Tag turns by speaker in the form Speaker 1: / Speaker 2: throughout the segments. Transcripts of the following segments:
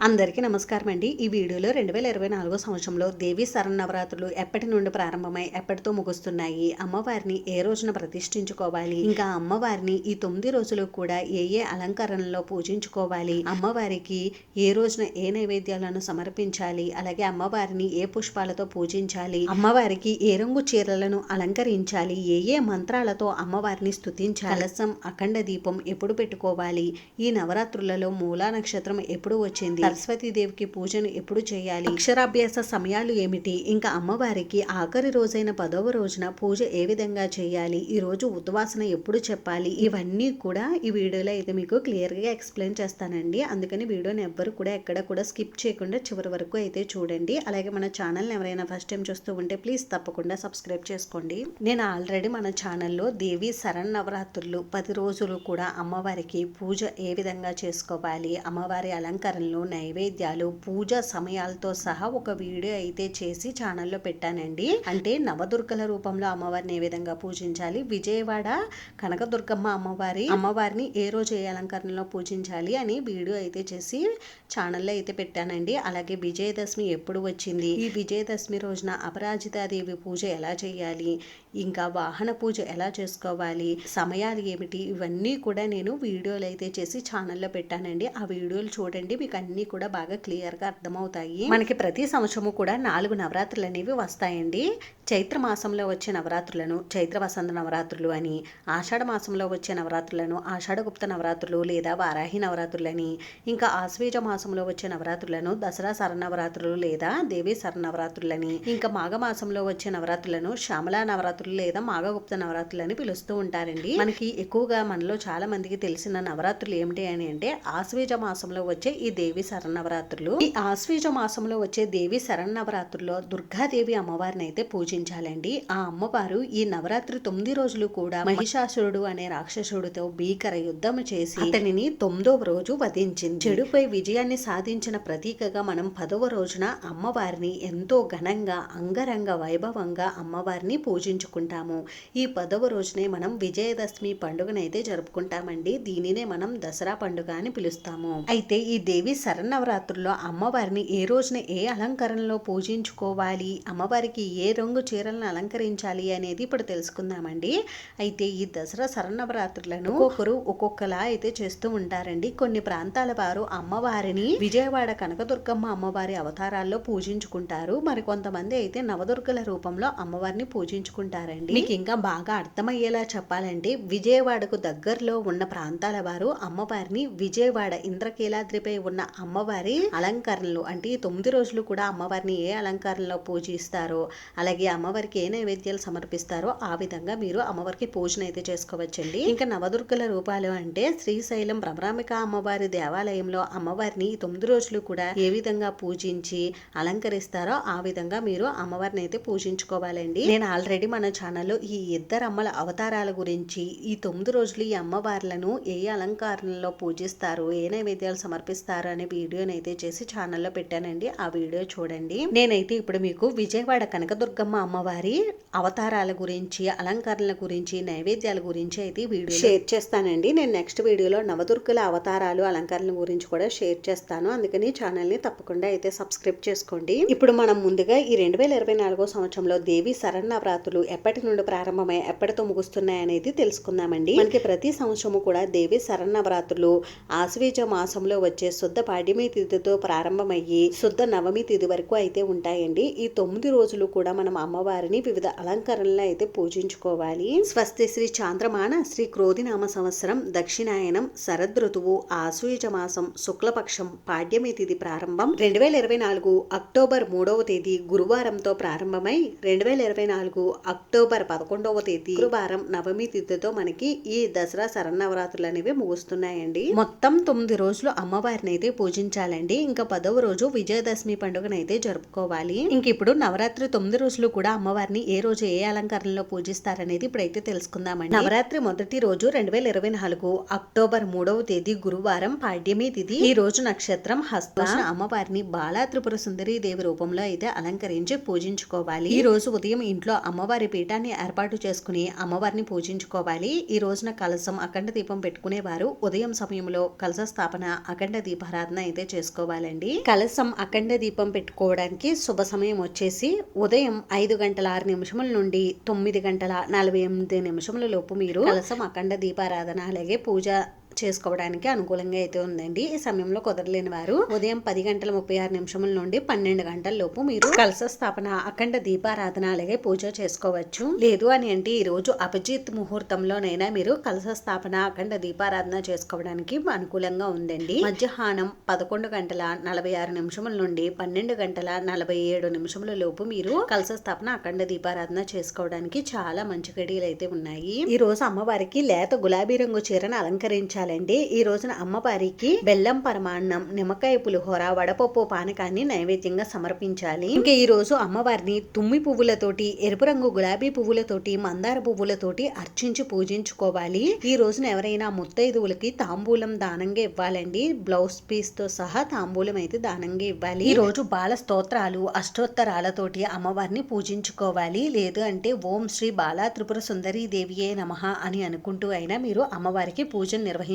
Speaker 1: అందరికీ నమస్కారం అండి. ఈ వీడియోలో 2024 సంవత్సరంలో దేవీ శరన్నవరాత్రులు ఎప్పటి నుండి ప్రారంభమై ఎప్పటితో ముగుస్తున్నాయి, అమ్మవారిని ఏ రోజున ప్రతిష్ఠించుకోవాలి, ఇంకా అమ్మవారిని ఈ 9 రోజులు కూడా ఏ అలంకరణలో పూజించుకోవాలి, అమ్మవారికి ఏ రోజున ఏ నైవేద్యాలను సమర్పించాలి, అలాగే అమ్మవారిని ఏ పుష్పాలతో పూజించాలి, అమ్మవారికి ఏ రంగు చీరలను అలంకరించాలి, ఏ మంత్రాలతో అమ్మవారిని స్తుతించాలి, కలశం అఖండ దీపం ఎప్పుడు పెట్టుకోవాలి, ఈ నవరాత్రులలో మూలా నక్షత్రం ఎప్పుడు వచ్చింది, సరస్వతీదేవికి పూజను ఎప్పుడు చేయాలి, అక్షరాభ్యాస సమయాలు ఏమిటి, ఇంకా అమ్మవారికి ఆఖరి రోజైన 10వ రోజున పూజ ఏ విధంగా చేయాలి, ఈ రోజు ఉద్వాసన ఎప్పుడు చెప్పాలి, ఇవన్నీ కూడా ఈ వీడియోలో అయితే మీకు క్లియర్ గా ఎక్స్ప్లెయిన్ చేస్తానండి. అందుకని వీడియోని ఎవ్వరు కూడా ఎక్కడ కూడా స్కిప్ చేయకుండా చివరి వరకు అయితే చూడండి. అలాగే మన ఛానల్ ఎవరైనా ఫస్ట్ టైం చూస్తూ ఉంటే ప్లీజ్ తప్పకుండా సబ్స్క్రైబ్ చేసుకోండి. నేను ఆల్రెడీ మన ఛానల్లో దేవి శరన్నవరాత్రులు 10 రోజులు కూడా అమ్మవారికి పూజ ఏ విధంగా చేసుకోవాలి, అమ్మవారి అలంకరణలు, నైవేద్యాలు, పూజ సమయాలతో సహా ఒక వీడియో అయితే చేసి ఛానల్లో పెట్టానండి. అంటే నవదుర్గల రూపంలో అమ్మవారిని ఏ విధంగా పూజించాలి, విజయవాడ కనకదుర్గమ్మ అమ్మవారిని ఏ రోజు ఏ అలంకరణలో పూజించాలి అని వీడియో అయితే చేసి ఛానల్లో అయితే పెట్టానండి. అలాగే విజయదశమి ఎప్పుడు వచ్చింది, ఈ విజయదశమి రోజున అపరాజితాదేవి పూజ ఎలా చేయాలి, ఇంకా వాహన పూజ ఎలా చేసుకోవాలి, సమయాలు ఏమిటి, ఇవన్నీ కూడా నేను వీడియోలు అయితే చేసి ఛానల్లో పెట్టానండి. ఆ వీడియోలు చూడండి, మీకు అన్నీ కూడా బాగా క్లియర్గా అర్థమవుతాయి. మనకి ప్రతి సంవత్సరము కూడా 4 నవరాత్రులు అనేవి వస్తాయండి. చైత్ర మాసంలో వచ్చే నవరాత్రులను చైత్ర వసంత నవరాత్రులు అని, ఆషాఢ మాసంలో వచ్చే నవరాత్రులను ఆషాఢగుప్త నవరాత్రులు లేదా వారాహి నవరాత్రులని, ఇంకా ఆశ్వేజ మాసంలో వచ్చే నవరాత్రులను దసరా శరన్నవరాత్రులు లేదా దేవి శరన్నవరాత్రులని, ఇంకా మాఘమాసంలో వచ్చే నవరాత్రులను శ్యామలా నవరాత్రులు లేదా మాఘగుప్త నవరాత్రులని పిలుస్తూ ఉంటారండి. మనకి ఎక్కువగా మనలో చాలా మందికి తెలిసిన నవరాత్రులు ఏమిటి అని అంటే ఆశ్వేజ మాసంలో వచ్చే ఈ దేవి శరన్నవరాత్రులు. ఈ ఆశ్వేజ మాసంలో వచ్చే దేవి శరన్నవరాత్రుల్లో దుర్గాదేవి అమ్మవారిని అయితే పూజించాలండి. ఆ అమ్మవారు ఈ నవరాత్రి 9 రోజులు కూడా మహిషాసురుడు అనే రాక్షసుడితో భీకర యుద్ధం చేసి అతనిని 9వ రోజు వధించింది. చెడుపై విజయాన్ని సాధించిన ప్రతీకగా మనం 10వ రోజున అమ్మవారిని ఎంతో ఘనంగా అంగరంగ వైభవంగా అమ్మవారిని పూజించుకుంటాము. ఈ 10వ రోజునే మనం విజయదశమి పండుగనైతే జరుపుకుంటామండి. దీనినే మనం దసరా పండుగ అని పిలుస్తాము. అయితే ఈ దేవి శరన్నవరాత్రుల్లో అమ్మవారిని ఏ రోజున ఏ అలంకరణలో పూజించుకోవాలి, అమ్మవారికి ఏ రంగు చీరలను అలంకరించాలి అనేది ఇప్పుడు తెలుసుకుందామండి. అయితే ఈ దసరా శరన్నవరాత్రులను ఒక్కొక్కరు ఒక్కొక్కలా అయితే చేస్తూ ఉంటారండి. కొన్ని ప్రాంతాల వారు అమ్మవారిని విజయవాడ కనకదుర్గమ్మ అమ్మవారి అవతారాల్లో పూజించుకుంటారు. మరి కొంతమంది అయితే నవదుర్గల రూపంలో అమ్మవారిని పూజించుకుంటారండి. మీకు ఇంకా బాగా అర్థమయ్యేలా చెప్పాలంటే విజయవాడకు దగ్గరలో ఉన్న ప్రాంతాల వారు అమ్మవారిని విజయవాడ ఇంద్రకీలాద్రిపై ఉన్న అమ్మవారి అలంకరణలు అంటే ఈ 9 రోజులు కూడా అమ్మవారిని ఏ అలంకరణలో పూజిస్తారో, అలాగే అమ్మవారికి ఏ నైవేద్యాలు సమర్పిస్తారో ఆ విధంగా మీరు అమ్మవారికి పూజన అయితే చేసుకోవచ్చండి. ఇంకా నవదుర్గల రూపాలు అంటే శ్రీశైలం భ్రమరాంబిక అమ్మవారి దేవాలయంలో అమ్మవారిని 9 రోజులు కూడా ఏ విధంగా పూజించి అలంకరిస్తారో ఆ విధంగా మీరు అమ్మవారిని అయితే పూజించుకోవాలండి. నేను ఆల్రెడీ మన ఛానల్లో ఈ ఇద్దరు అమ్మల అవతారాల గురించి, ఈ 9 రోజులు ఈ అమ్మవార్లను ఏ అలంకరణలో పూజిస్తారు, ఏ నైవేద్యాలు సమర్పిస్తారు అనే వీడియోని అయితే చేసి ఛానల్లో పెట్టానండి. ఆ వీడియో చూడండి. నేనైతే ఇప్పుడు మీకు విజయవాడ కనకదుర్గమ్మ అమ్మవారి అవతారాల గురించి, అలంకరణల గురించి, నైవేద్యాల గురించి అయితే వీడియో షేర్ చేస్తానండి. నేను నెక్స్ట్ వీడియోలో నవదుర్గల అవతారాలు, అలంకరణల గురించి కూడా షేర్ చేస్తాను. అందుకని ఛానల్ ని తప్పకుండా అయితే సబ్స్క్రైబ్ చేసుకోండి. ఇప్పుడు మనం ముందుగా ఈ 2024 సంవత్సరంలో దేవి శరన్నవరాత్రులు ఎప్పటి నుండి ప్రారంభమై ఎప్పటితో ముగుస్తున్నాయి అనేది తెలుసుకుందామండి. మనకి ప్రతి సంవత్సరము కూడా దేవి శరన్నవరాత్రులు ఆశ్వేజ మాసంలో వచ్చే శుద్ధ పాడ్యమి తిథితో ప్రారంభమయ్యి శుద్ధ నవమి తిథి వరకు అయితే ఉంటాయండి. ఈ 9 రోజులు కూడా మనం అమ్మవారిని వివిధ అలంకరణలు అయితే పూజించుకోవాలి. స్వస్తి శ్రీ చాంద్రమాన శ్రీ క్రోధినామ సంవత్సరం దక్షిణాయనం శరదృతువు ఆశ్వేజ మాసం శుక్లపక్షం పాడ్యమి తిథి ప్రారంభం 2024 అక్టోబర్ 3వ తేదీ గురువారంతో ప్రారంభమై 2024 అక్టోబర్ 11వ తేదీ గురువారం నవమి తిథితో మనకి ఈ దసరా శరన్నవరాత్రులు అనేవి ముగుస్తున్నాయండి. మొత్తం 9 రోజులు అమ్మవారిని అయితే పూజించాలండి. ఇంకా 10వ రోజు విజయదశమి పండుగనైతే జరుపుకోవాలి. ఇంక ఇప్పుడు నవరాత్రి 9 రోజులు కూడా అమ్మవారిని ఏ రోజు ఏ అలంకరణలో పూజిస్తారనేది ఇప్పుడైతే తెలుసుకుందామండి. నవరాత్రి మొదటి రోజు 2024 అక్టోబర్ 3వ తేదీ గురువారం పాడ్యమి తిథి. ఈ రోజు నక్షత్రం హస్త. అమ్మవారిని బాలా త్రిపుర సుందరి దేవి రూపంలో అయితే అలంకరించి పూజించుకోవాలి. ఈ రోజు ఉదయం ఇంట్లో అమ్మవారి పీఠ పీఠాన్ని ఏర్పాటు చేసుకుని అమ్మవారిని పూజించుకోవాలి. ఈ రోజున కలశం అఖండ దీపం పెట్టుకునేవారు ఉదయం సమయంలో కలశ స్థాపన అఖండ దీపారాధన అయితే చేసుకోవాలండి. కలశం అఖండ దీపం పెట్టుకోవడానికి శుభ సమయం వచ్చేసి ఉదయం 5:06 నుండి 9:48 లోపు మీరు కలశం అఖండ దీపారాధన అలాగే పూజ చేసుకోవడానికి అనుకూలంగా అయితే ఉందండి. ఈ సమయంలో కుదరలేని వారు ఉదయం 10:36 నుండి 12 గంటల లోపు మీరు కలశ స్థాపన అఖండ దీపారాధన అలాగే పూజ చేసుకోవచ్చు. లేదు అని అంటే ఈ రోజు అభిజిత్ ముహూర్తంలోనైనా మీరు కలశ స్థాపన అఖండ దీపారాధన చేసుకోవడానికి అనుకూలంగా ఉందండి. మధ్యాహ్నం 11:46 నుండి 12:47 లోపు మీరు కలశ స్థాపన అఖండ దీపారాధన చేసుకోవడానికి చాలా మంచి గడియలు అయితే ఉన్నాయి. ఈ రోజు అమ్మవారికి లేత గులాబీ రంగు చీరను అలంకరించాలి. ఈ రోజున అమ్మవారికి బెల్లం పరమాన్నం, నిమ్మకాయ పులిహోర, వడపప్పు పానకాన్ని నైవేద్యంగా సమర్పించాలి. ఇంకా ఈ రోజు అమ్మవారిని తుమ్మి పువ్వులతోటి, ఎరుపు రంగు గులాబీ పువ్వులతోటి, మందార పువ్వులతోటి అర్చించి పూజించుకోవాలి. ఈ రోజున ఎవరైనా ముత్తైదువులకి తాంబూలం దానంగా ఇవ్వాలండి. బ్లౌజ్ పీస్ తో సహా తాంబూలం అయితే దానంగా ఇవ్వాలి. ఈ రోజు బాల స్తోత్రాలు అష్టోత్తరాలతోటి అమ్మవారిని పూజించుకోవాలి. లేదు అంటే ఓం శ్రీ బాలా త్రిపుర సుందరీ దేవియే నమః అని అనుకుంటూ అయినా మీరు అమ్మవారికి పూజను నిర్వహించుకోవచ్చు.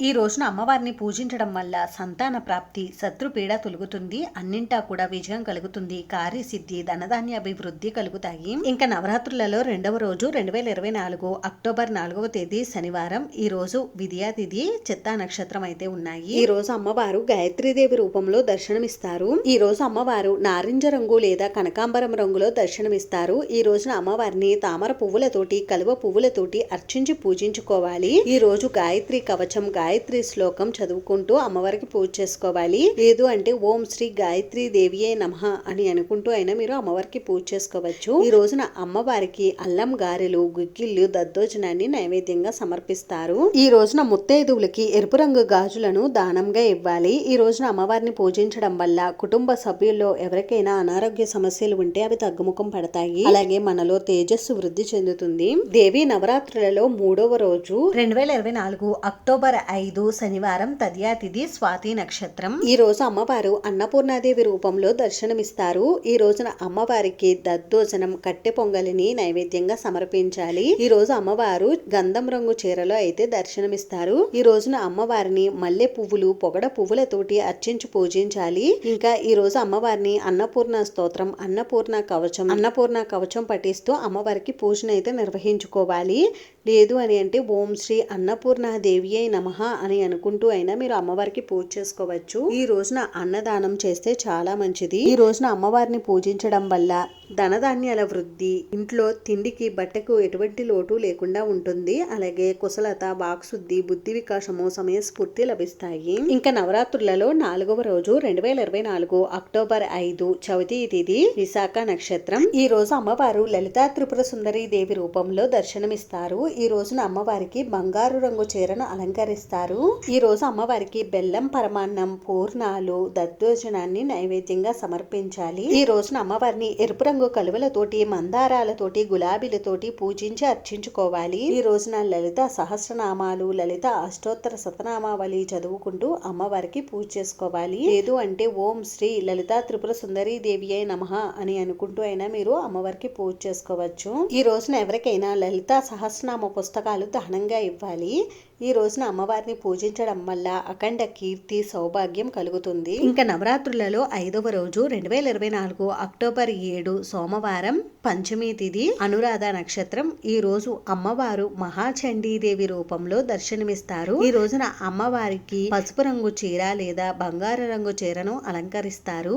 Speaker 1: ఈ రోజున అమ్మవారిని పూజించడం వల్ల సంతాన ప్రాప్తి, శత్రుపీడ తొలుగుతుంది, అన్నింటా కూడా విజయం కలుగుతుంది, కార్యసిద్ధి, ధనధాన్య అభివృద్ధి కలుగుతాయి. ఇంకా నవరాత్రులలో రెండవ రోజు 2024 అక్టోబర్ 4వ తేదీ శనివారం. ఈ రోజు విద్యా తిథి, చిత్తా నక్షత్రం అయితే ఉన్నాయి. ఈ రోజు అమ్మవారు గాయత్రీదేవి రూపంలో దర్శనమిస్తారు. ఈ రోజు అమ్మవారు నారింజ రంగు లేదా కనకాంబరం రంగులో దర్శనమిస్తారు. ఈ రోజున అమ్మవారిని తామర పువ్వులతోటి, కలువ పువ్వులతోటి అర్చించి పూజించుకోవాలి. ఈ రోజు గాయత్రి కవచం, గాయత్రి శ్లోకం చదువుకుంటూ అమ్మవారికి పూజ చేసుకోవాలి. లేదు అంటే ఓం శ్రీ గాయత్రీ దేవియే నమః అని అనుకుంటూ అయినా మీరు అమ్మవారికి పూజ చేసుకోవచ్చు. ఈ రోజున అమ్మవారికి అల్లం గారెలు, గుగ్గిళ్ళు, దద్దోజనాన్ని నైవేద్యంగా సమర్పిస్తారు. ఈ రోజున ముత్తైదువులకి ఎరుపు రంగు గాజులను దానంగా ఇవ్వాలి. ఈ రోజున అమ్మవారిని పూజించడం వల్ల కుటుంబ సభ్యుల్లో ఎవరికైనా అనారోగ్య సమస్యలు ఉంటే అవి తగ్గుముఖం పడతాయి. అలాగే మనలో తేజస్సు వృద్ధి చెందుతుంది. దేవి నవరాత్రులలో 3వ రోజు 2024 అక్టోబర్ 5 శనివారం, తదియా తిథి, స్వాతి నక్షత్రం. ఈ రోజు అమ్మవారు అన్నపూర్ణాదేవి రూపంలో దర్శనమిస్తారు. ఈ రోజున అమ్మవారికి దద్దోజనం, కట్టె పొంగలిని నైవేద్యంగా సమర్పించాలి. ఈ రోజు అమ్మవారు గంధం రంగు చీరలో అయితే దర్శనమిస్తారు. ఈ రోజున అమ్మవారిని మల్లె పువ్వులు, పొగడ పువ్వులతోటి అర్చించి పూజించాలి. ఇంకా ఈ రోజు అమ్మవారిని అన్నపూర్ణ స్తోత్రం, అన్నపూర్ణ కవచం పఠిస్తూ అమ్మవారికి పూజను అయితే నిర్వహించుకోవాలి. లేదు అని అంటే ఓం శ్రీ అన్నపూర్ణ దేవియే నమః అని అనుకుంటూ అయినా మీరు అమ్మవారికి పూజ చేసుకోవచ్చు. ఈ రోజున అన్నదానం చేస్తే చాలా మంచిది. ఈ రోజున అమ్మవారిని పూజించడం వల్ల ధనధాన్యాల వృద్ధి, ఇంట్లో తిండికి బట్టకు ఎటువంటి లోటు లేకుండా ఉంటుంది. అలాగే కుశలత, వాక్శుద్ధి, బుద్ధి వికాసము, సమయస్ఫూర్తి లభిస్తాయి. ఇంకా నవరాత్రులలో 4వ రోజు 2024 అక్టోబర్ 5 చవితి తిథి, విశాఖ నక్షత్రం. ఈ రోజు అమ్మవారు లలితా త్రిపుర సుందరీ దేవి రూపంలో దర్శనమిస్తారు. ఈ రోజున అమ్మవారికి బంగారు రంగు చీరను అలంకరిస్తారు. ఈ రోజు అమ్మవారికి బెల్లం పరమాన్నం, పూర్ణాలు, దద్దోజనాన్ని నైవేద్యంగా సమర్పించాలి. ఈ రోజున అమ్మవారిని ఎరుపు రంగు కలువలతోటి, మందారాలతోటి, గులాబీలతోటి పూజించి అర్చించుకోవాలి. ఈ రోజున లలిత సహస్రనామాలు, లలిత అష్టోత్తర శతనామావళి చదువుకుంటూ అమ్మవారికి పూజ చేసుకోవాలి. లేదు అంటే ఓం శ్రీ లలితా త్రిపుర సుందరీ దేవియే నమః అని అనుకుంటూ అయినా మీరు అమ్మవారికి పూజ చేసుకోవచ్చు. ఈ రోజున ఎవరికైనా లలితా సహస్రనామ పుస్తకాలు దానంగా ఇవ్వాలి. ఈ రోజున అమ్మవారిని పూజించడం వల్ల అఖండ కీర్తి, సౌభాగ్యం కలుగుతుంది. ఇంకా నవరాత్రులలో 5వ రోజు 2024 అక్టోబర్ 7 సోమవారం, పంచమి తిథి, అనురాధ నక్షత్రం. ఈ రోజు అమ్మవారు మహాచండీదేవి రూపంలో దర్శనమిస్తారు. ఈ రోజున అమ్మవారికి పసుపు రంగు చీర లేదా బంగారు రంగు చీరను అలంకరిస్తారు.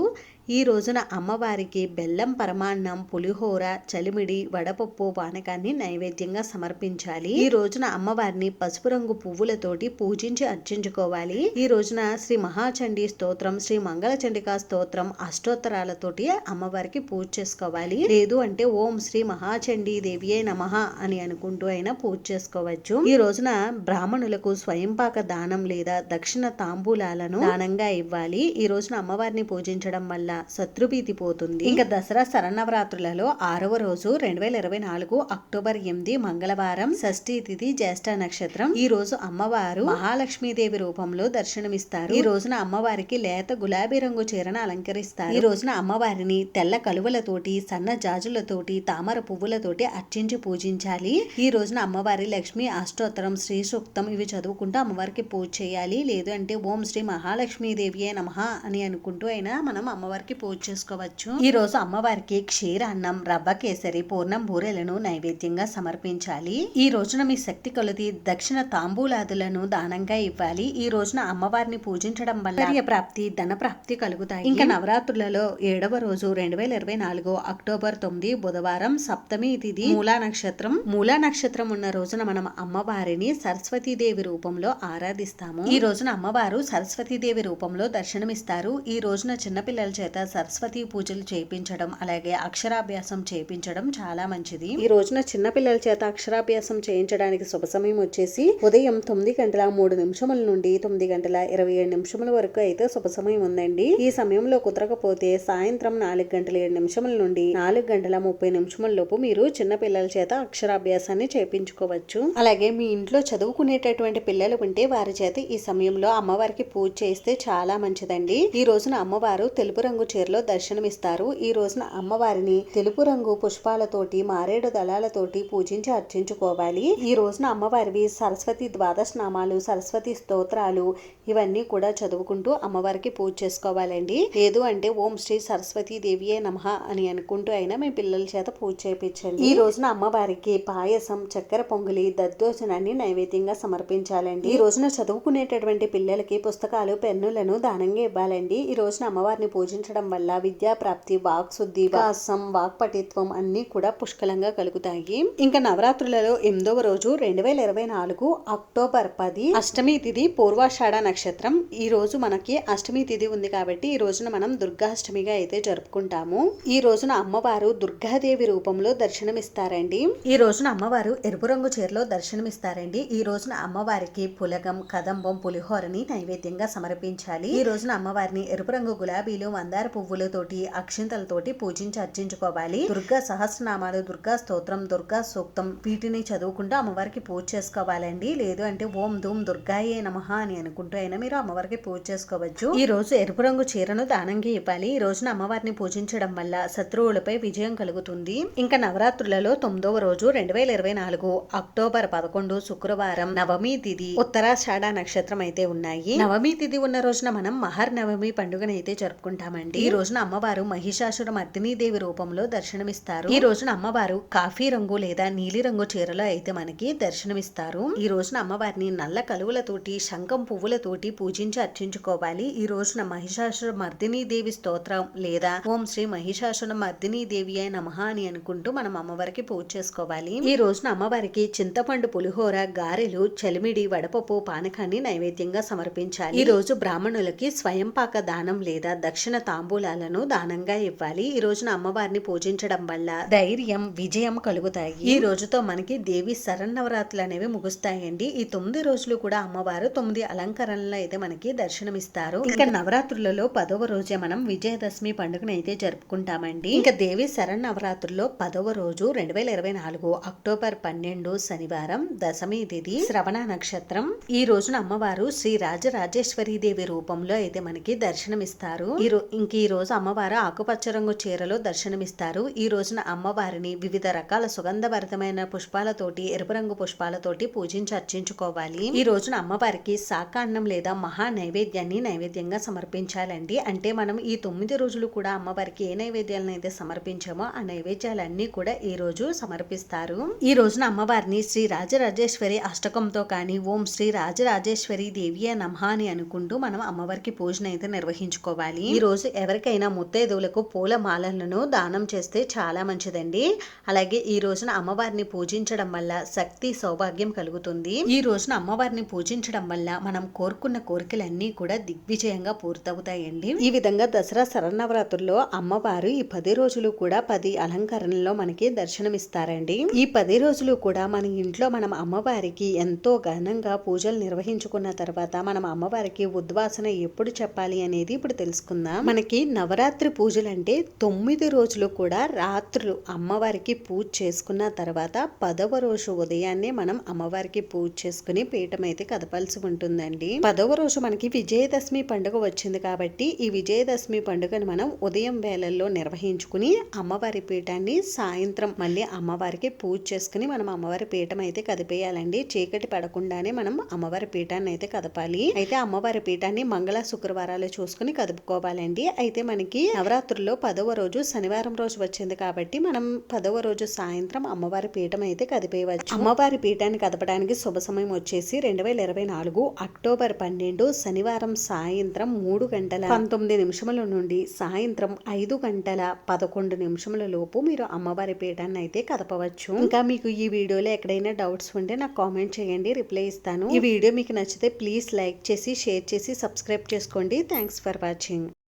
Speaker 1: ఈ రోజున అమ్మవారికి బెల్లం పరమాన్నం, పులిహోర, చలిమిడి, వడపప్పు పానకాన్ని నైవేద్యంగా సమర్పించాలి. ఈ రోజున అమ్మవారిని పసుపు రంగు పువ్వులతోటి పూజించి అర్చించుకోవాలి. ఈ రోజున శ్రీ మహాచండీ స్తోత్రం, శ్రీ మంగళ చండికా స్తోత్రం, అష్టోత్తరాలతోటి అమ్మవారికి పూజ చేసుకోవాలి. లేదు అంటే ఓం శ్రీ మహాచండీ దేవియే నమః అని అనుకుంటూ అయినా పూజ చేసుకోవచ్చు. ఈ రోజున బ్రాహ్మణులకు స్వయంపాక దానం లేదా దక్షిణ తాంబూలాలను దానంగా ఇవ్వాలి. ఈ రోజున అమ్మవారిని పూజించడం వల్ల శత్రుభీతి పోతుంది. ఇంకా దసరా శరన్నవరాత్రులలో 6వ రోజు 2024 అక్టోబర్ 8 మంగళవారం, షష్ఠి తిథి, జ్యేష్ఠ నక్షత్రం. ఈ రోజు అమ్మవారు మహాలక్ష్మీదేవి రూపంలో దర్శనమిస్తారు. ఈ రోజున అమ్మవారికి లేత గులాబీ రంగు చీరను అలంకరిస్తారు. ఈ రోజున అమ్మవారిని తెల్ల కలువలతోటి, సన్న జాజుల పువ్వులతోటి తామర పువ్వులతోటి అర్చించి పూజించాలి. ఈ రోజున అమ్మవారి లక్ష్మి అష్టోత్తరం, శ్రీ సూక్తం ఇవి చదువుకుంటూ అమ్మవారికి పూజ చేయాలి. లేదు అంటే ఓం శ్రీ మహాలక్ష్మీదేవియే నమః అని అనుకుంటూ అయినా మనం అమ్మవారికి పూజ చేసుకోవచ్చు. ఈ రోజు అమ్మవారికి క్షీరాన్నం, రవ్వ కేసరి, పూర్ణం బూరెలను నైవేద్యంగా సమర్పించాలి. ఈ రోజున మీ శక్తి కొలది దక్షిణ తాంబూలాదులను దానంగా ఇవ్వాలి. ఈ రోజున అమ్మవారిని పూజించడం వల్ల కార్యప్రాప్తి, ధన ప్రాప్తి కలుగుతాయి. ఇంకా నవరాత్రులలో 7వ రోజు 2024 అక్టోబర్ 9 బుధవారం, సప్తమి తిథి, మూలా నక్షత్రం ఉన్న రోజున మనం అమ్మవారిని సరస్వతీదేవి రూపంలో ఆరాధిస్తాము. ఈ రోజున అమ్మవారు సరస్వతీదేవి రూపంలో దర్శనమిస్తారు. ఈ రోజున చిన్నపిల్లల చేత సరస్వతి పూజలు చేయించడం, అలాగే అక్షరాభ్యాసం చేయించడం చాలా మంచిది. ఈ రోజున చిన్నపిల్లల చేత అక్షరాభ్యాసం చేయించడానికి శుభ సమయం వచ్చేసి ఉదయం 9:03 నుండి 9:27 వరకు అయితే శుభ సమయం ఉందండి. ఈ సమయంలో కుదరకపోతే సాయంత్రం 4:07 నుండి 4:30 లోపు మీరు చిన్న పిల్లల చేత అక్షరాభ్యాసాన్ని చేయించుకోవచ్చు. అలాగే మీ ఇంట్లో చదువుకునేటటువంటి పిల్లలు ఉంటే వారి చేత ఈ సమయంలో అమ్మవారికి పూజ చేస్తే చాలా మంచిదండి. ఈ రోజున అమ్మవారు తెలుపు రంగు చీరలో దర్శనమిస్తారు. ఈ రోజున అమ్మవారిని తెలుపు రంగు పుష్పాలతోటి, మారేడు దళాలతోటి పూజించి అర్చించుకోవాలి. ఈ రోజున అమ్మవారివి సరస్వతి ద్వాదశ నామాలు, సరస్వతి స్తోత్రాలు ఇవన్నీ కూడా చదువుకుంటూ అమ్మవారికి పూజ చేసుకోవాలండి. లేదు అంటే ఓం శ్రీ సరస్వతీ దేవియే నమః అని అనుకుంటూ అయినా మీ పిల్లల చేత పూజ చేయించండి. ఈ రోజున అమ్మవారికి పాయసం, చక్కెర పొంగులి, దద్దోజనాన్ని నైవేద్యంగా సమర్పించాలండి. ఈ రోజున చదువుకునేటటువంటి పిల్లలకి పుస్తకాలు, పెన్నులను దానంగా ఇవ్వాలండి. ఈ రోజున అమ్మవారిని పూజించడం వల్ల విద్యా ప్రాప్తి, వాక్ శుద్ధి, వికాసం, వాక్పటిత్వం అన్ని కూడా పుష్కలంగా కలుగుతాయి. ఇంకా నవరాత్రులలో 8వ రోజు 2024 అక్టోబర్ 10 అష్టమి తిథి, పూర్వాషాఢ నక్షత్రం. ఈ రోజు మనకి అష్టమి తిథి ఉంది కాబట్టి ఈ రోజున మనం దుర్గాష్టమిగా అయితే జరుపుకుంటాము. ఈ రోజున అమ్మవారు దుర్గాదేవి రూపంలో దర్శనమిస్తారండి. ఈ రోజున అమ్మవారు ఎరుపు రంగు చీరలో దర్శనమిస్తారండి. ఈ రోజున అమ్మవారికి పులగం, కదంబం, పులిహోరని నైవేద్యంగా సమర్పించాలి. ఈ రోజున అమ్మవారిని ఎరుపు రంగు గులాబీలు, మందార పువ్వులతోటి, అక్షింతలతోటి పూజించి అర్చించుకోవాలి. దుర్గా సహస్రనామాలు, దుర్గా స్తోత్రం, దుర్గా సూక్తం వీటిని చదువుకుంటూ అమ్మవారికి పూజ చేసుకోవాలండి. లేదు అంటే ఓం ధూమ్ దుర్గాయే నమః అని అనుకుంటూ అయినా మీరు అమ్మవారికి పూజ చేసుకోవచ్చు. ఈ రోజు ఎరుపు రంగు చీరను దానంగా ఇవ్వాలి. ఈ రోజున అమ్మవారిని పూజించడం వల్ల శత్రువులపై విజయం కలుగుతుంది. ఇంకా నవరాత్రులలో 9వ రోజు 2024 అక్టోబర్ 11 శుక్రవారం, నవమి తిథి, ఉత్తరాషాఢ నక్షత్రం అయితే ఉన్నాయి. నవమి తిథి ఉన్న రోజున మనం మహర్నవమి పండుగను అయితే జరుపుకుంటామండి. ఈ రోజున అమ్మవారు మహిషాసుర మర్దినీ దేవి రూపంలో దర్శనమిస్తారు. ఈ రోజున అమ్మవారు కాఫీ రంగు లేదా నీలి రంగు చీరలో అయితే మనకి దర్శనమిస్తారు. ఈ రోజున అమ్మవారిని నల్ల కలువలతోటి, శంఖం పువ్వులతోటి పూజించి అర్చించుకోవాలి. ఈ రోజున మహిషాసుర మర్దినీ దేవి స్తోత్రం లేదా ఓం శ్రీ మహిషాసుర మర్దినీ దేవి అయి నమః అని అనుకుంటూ మనం అమ్మవారికి పూజ చేసుకోవాలి. ఈ రోజున అమ్మవారికి చింతపండు పులిహోర, గారెలు, చలిమిడి, వడపప్పు, పానకాన్ని నైవేద్యంగా సమర్పించాలి. ఈ రోజు బ్రాహ్మణులకి స్వయంపాక దానం లేదా దక్షిణ తాంబూలాలను దానంగా ఇవ్వాలి. ఈ రోజున అమ్మవారిని పూజించడం వల్ల ధైర్యం, విజయం కలుగుతాయి. ఈ రోజుతో మనకి దేవి శరన్నవరాత్రులు అనేవి ముగుస్తాయండి. ఈ 9 రోజులు కూడా అమ్మవారు 9 అలంకరణలో అయితే మనకి దర్శనమిస్తారు. ఇంకా నవరాత్రులలో 10వ రోజే మనం విజయదశమి పండుగను అయితే జరుపుకుంటామండి. ఇంకా దేవి శరన్నవరాత్రుల్లో 10వ రోజు 2024 అక్టోబర్ 12 శనివారం, దశమి తిథి, శ్రవణ నక్షత్రం. ఈ రోజున అమ్మవారు శ్రీ రాజరాజేశ్వరి దేవి రూపంలో అయితే మనకి దర్శనమిస్తారు. ఈ రోజు అమ్మవారు ఆకుపచ్చ రంగు చీరలో దర్శనమిస్తారు. ఈ రోజున అమ్మవారిని వివిధ రకాల సుగంధభరితమైన పుష్పాలతోటి, ఎరుపు రంగు పుష్పాలతోటి పూజించి అర్చించుకోవాలి. ఈ రోజున అమ్మవారికి శాకాన్నం లేదా మహా నైవేద్యాన్ని నైవేద్యంగా సమర్పించాలండి. అంటే మనం ఈ 9 రోజులు కూడా అమ్మవారికి ఏ నైవేద్యాలను అయితే సమర్పించామో ఆ నైవేద్యాలన్నీ కూడా ఈ రోజు సమర్పిస్తారు. ఈ రోజున అమ్మవారిని శ్రీ రాజరాజేశ్వరి అష్టకంతో కానీ ఓం శ్రీ రాజరాజేశ్వరి దేవియే నమః అని అనుకుంటూ మనం అమ్మవారికి పూజను అయితే నిర్వహించుకోవాలి. ఈ రోజు ఎవరికైనా ముత్తైదువులకు పూల మాలలను దానం చేస్తే చాలా మంచిదండి. అలాగే ఈ రోజున అమ్మవారిని పూజించడం వల్ల శక్తి, సౌభాగ్యం కలుగుతుంది. ఈ రోజున అమ్మవారిని పూజించడం వల్ల మనం కోరుకున్న కోరికలన్నీ కూడా దిగ్విజయంగా పూర్తవుతాయండి. ఈ విధంగా దసరా శరన్నవరాత్రుల్లో అమ్మవారు ఈ 10 రోజులు కూడా 10 అలంకరణలో మనకి దర్శనమిస్తారండి. ఈ 10 రోజులు కూడా మన ఇంట్లో మనం అమ్మవారికి ఎంతో ఘనంగా పూజలు నిర్వహించుకున్న తర్వాత మనం అమ్మవారికి ఉద్వాసన ఎప్పుడు చెప్పాలి అనేది ఇప్పుడు తెలుసుకుందాం. మనకి నవరాత్రి పూజలు అంటే 9 రోజులు కూడా రాత్రులు అమ్మవారికి పూజ చేసుకున్న తర్వాత 10వ రోజు ఉదయాన్నే మనం అమ్మవారికి పూజ చేసుకుని పీఠం అయితే కదపాల్సి ఉంటుందండి. 10వ రోజు మనకి విజయదశమి పండుగ వచ్చింది కాబట్టి ఈ విజయదశమి పండుగను మనం ఉదయం వేళల్లో నిర్వహించుకుని అమ్మవారి అమ్మవారి పీఠాన్ని సాయంత్రం మళ్ళీ అమ్మవారికి పూజ చేసుకుని మనం అమ్మవారి పీఠం అయితే కదిపేయాలండి. చీకటి పడకుండానే మనం అమ్మవారి పీఠాన్ని అయితే కదపాలి. అయితే అమ్మవారి పీఠాన్ని మంగళ శుక్రవారాలు చూసుకుని కదుపుకోవాలండి. అయితే మనకి నవరాత్రుల్లో 10వ రోజు శనివారం రోజు వచ్చింది కాబట్టి మనం 10వ రోజు సాయంత్రం అమ్మవారి పీఠం అయితే కదిపేయవచ్చు. అమ్మవారి పీఠాన్ని కదపడానికి శుభ సమయం వచ్చేసి 2024 అక్టోబర్ 12 శనివారం సాయంత్రం 3:19 నుండి సాయంత్రం 5:11 లోపు మీరు అమ్మవారి పీఠాన్ని అయితే కదపవచ్చు. ఇంకా మీకు ఈ వీడియోలో ఎక్కడైనా డౌట్స్ ఉంటే నాకు కామెంట్ చేయండి, రిప్లై ఇస్తాను. ఈ వీడియో మీకు నచ్చితే ప్లీజ్ లైక్ చేసి షేర్ చేసి సబ్స్క్రైబ్ చేసుకోండి. Thanks for watching.